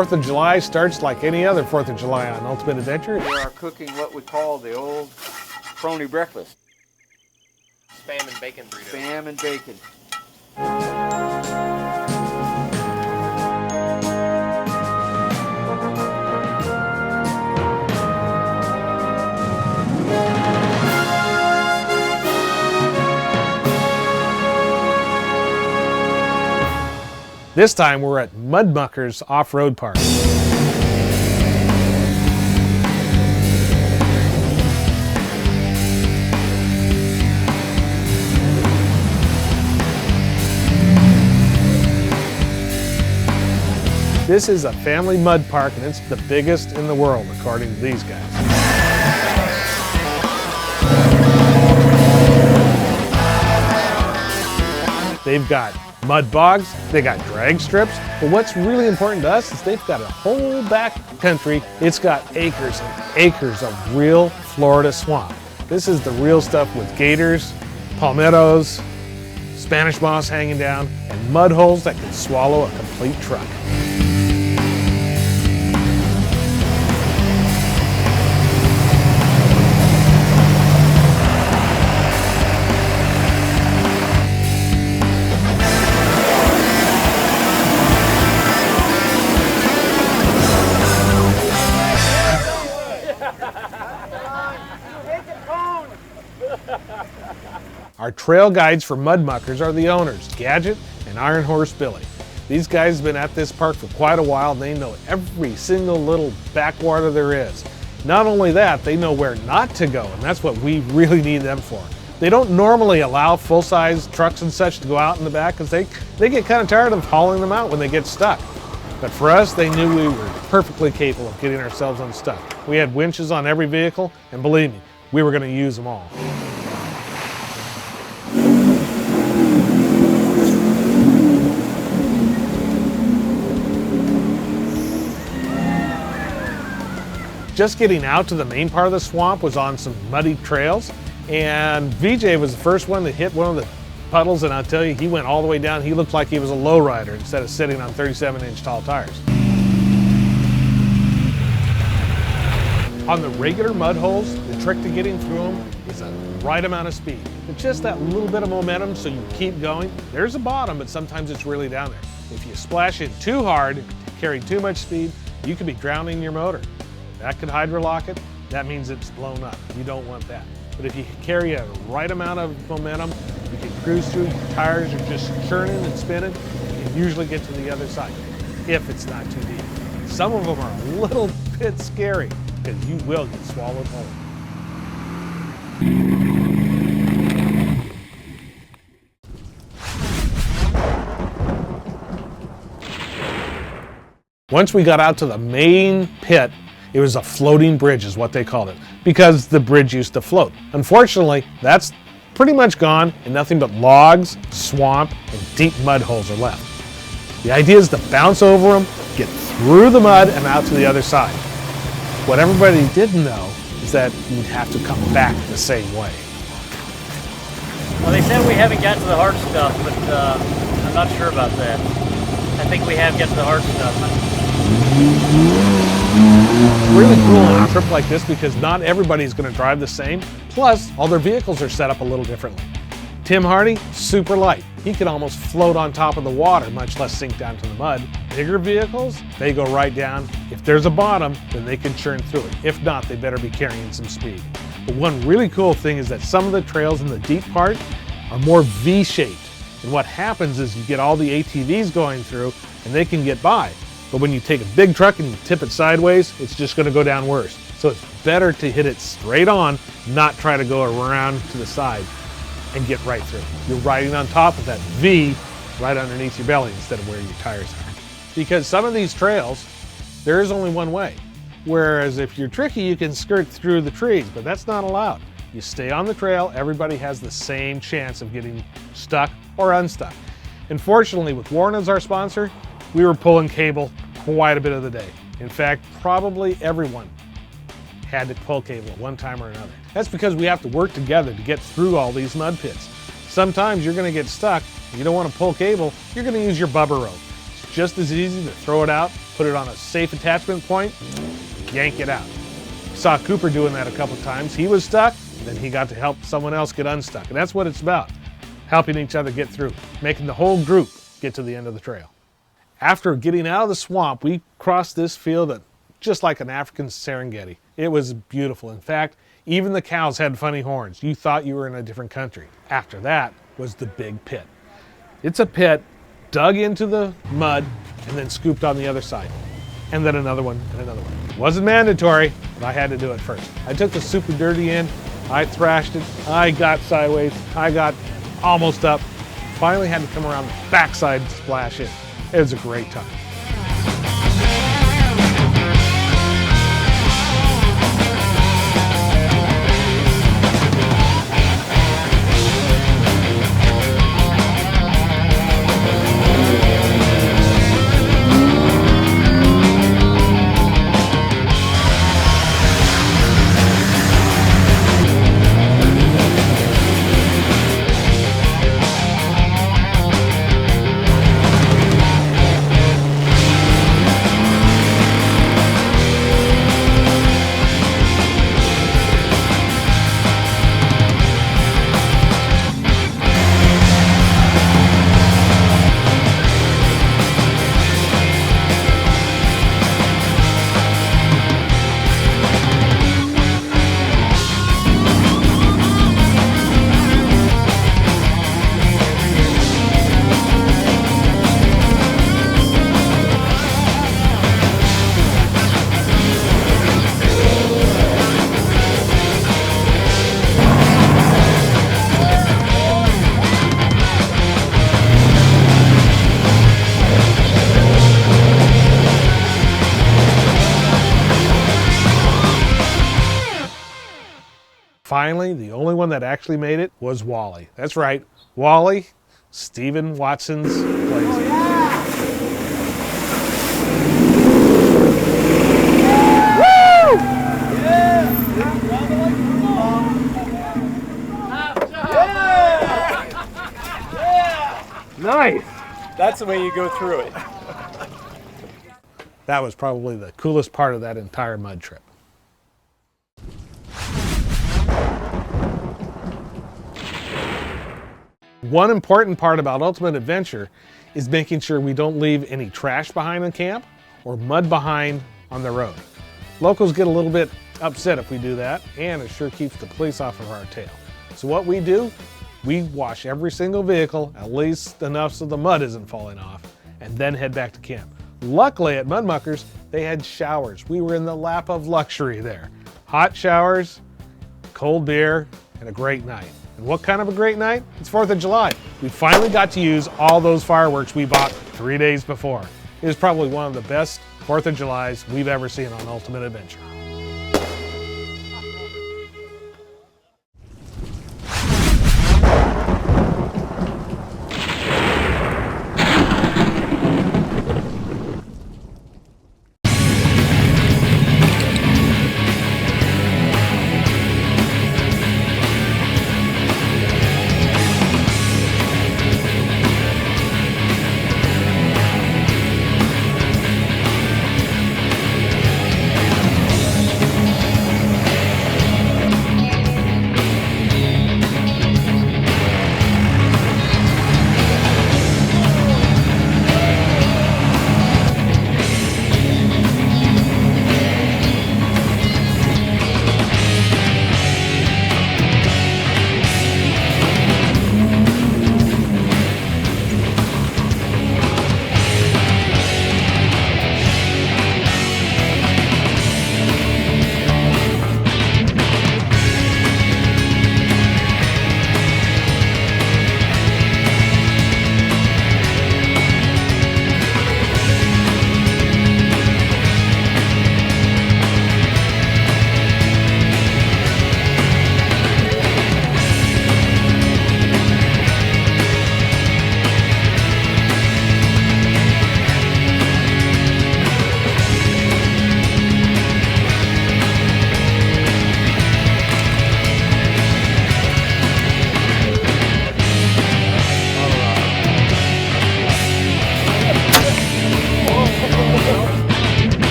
4th of July starts like any other 4th of July on Ultimate Adventure. We are cooking what we call the old crony breakfast. Spam and bacon burrito. Spam and bacon. This time we're at Muckers Off-Road Park. This is a family mud park and it's the biggest in the world according to these guys. They've got mud bogs, they got drag strips, but what's really important to us is they've got a whole back country. It's got acres and acres of real Florida swamp. This is the real stuff with gators, palmettos, Spanish moss hanging down, and mud holes that can swallow a complete truck. Our trail guides for Mud Muckers are the owners, Gadget and Iron Horse Billy. These guys have been at this park for quite a while and they know every single little backwater there is. Not only that, they know where not to go, and that's what we really need them for. They don't normally allow full-size trucks and such to go out in the back because they get kind of tired of hauling them out when they get stuck. But for us, they knew we were perfectly capable of getting ourselves unstuck. We had winches on every vehicle, and believe me, we were going to use them all. Just getting out to the main part of the swamp was on some muddy trails, and VJ was the first one to hit one of the puddles, and I'll tell you, he went all the way down. He looked like he was a lowrider instead of sitting on 37-inch tall tires. On the regular mud holes, the trick to getting through them is a right amount of speed. It's just that little bit of momentum so you keep going. There's a bottom, but sometimes it's really down there. If you splash in too hard, carry too much speed, you could be drowning your motor. That could hydrolock it. That means it's blown up. You don't want that. But if you carry a right amount of momentum, you can cruise through. Your tires are just churning and spinning. You can usually get to the other side if it's not too deep. Some of them are a little bit scary because you will get swallowed whole. Once we got out to the main pit, it was a floating bridge is what they called it, because the bridge used to float. Unfortunately, that's pretty much gone and nothing but logs, swamp, and deep mud holes are left. The idea is to bounce over them, get through the mud and out to the other side. What everybody didn't know is that you'd have to come back the same way. Well, they said we haven't gotten to the hard stuff, but I'm not sure about that. I think we have gotten to the hard stuff. Really cool on a trip like this because not everybody's going to drive the same. Plus, all their vehicles are set up a little differently. Tim Hardy, super light. He can almost float on top of the water, much less sink down to the mud. Bigger vehicles, they go right down. If there's a bottom, then they can churn through it. If not, they better be carrying some speed. But one really cool thing is that some of the trails in the deep part are more V-shaped. And what happens is you get all the ATVs going through and they can get by. But when you take a big truck and you tip it sideways, it's just going to go down worse. So it's better to hit it straight on, not try to go around to the side and get right through. You're riding on top of that V right underneath your belly instead of where your tires are. Because some of these trails, there is only one way. Whereas if you're tricky, you can skirt through the trees, but that's not allowed. You stay on the trail, everybody has the same chance of getting stuck or unstuck. Unfortunately, with Warren as our sponsor, we were pulling cable quite a bit of the day. In fact, probably everyone had to pull cable at one time or another. That's because we have to work together to get through all these mud pits. Sometimes you're going to get stuck, you don't want to pull cable, you're going to use your bubber rope. It's just as easy to throw it out put it on a safe attachment point, yank it out. Saw Cooper doing that a couple times. He was stuck, then he got to help someone else get unstuck. And that's what it's about, helping each other get through, making the whole group get to the end of the trail. After getting out of the swamp, we crossed this field that, just like an African Serengeti. It was beautiful. In fact, even the cows had funny horns. You thought you were in a different country. After that was the big pit. It's a pit dug into the mud and then scooped on the other side. And then another one and another one. It wasn't mandatory, but I had to do it first. I took the super dirty end, I thrashed it, I got sideways, I got almost up. Finally had to come around the backside and splash in. It was a great time. Finally, the only one that actually made it was Wally. That's right, Wally, Stephen Watson's place. Nice. That's the way you go through it. That was probably the coolest part of that entire mud trip. One important part about Ultimate Adventure is making sure we don't leave any trash behind in camp or mud behind on the road. Locals get a little bit upset if we do that, and it sure keeps the police off of our tail. So what we do, we wash every single vehicle, at least enough so the mud isn't falling off, and then head back to camp. Luckily at Muckers, they had showers. We were in the lap of luxury there. Hot showers, cold beer, and a great night. And what kind of a great night? It's 4th of July. We finally got to use all those fireworks we bought 3 days before. It was probably one of the best 4th of Julys we've ever seen on Ultimate Adventure.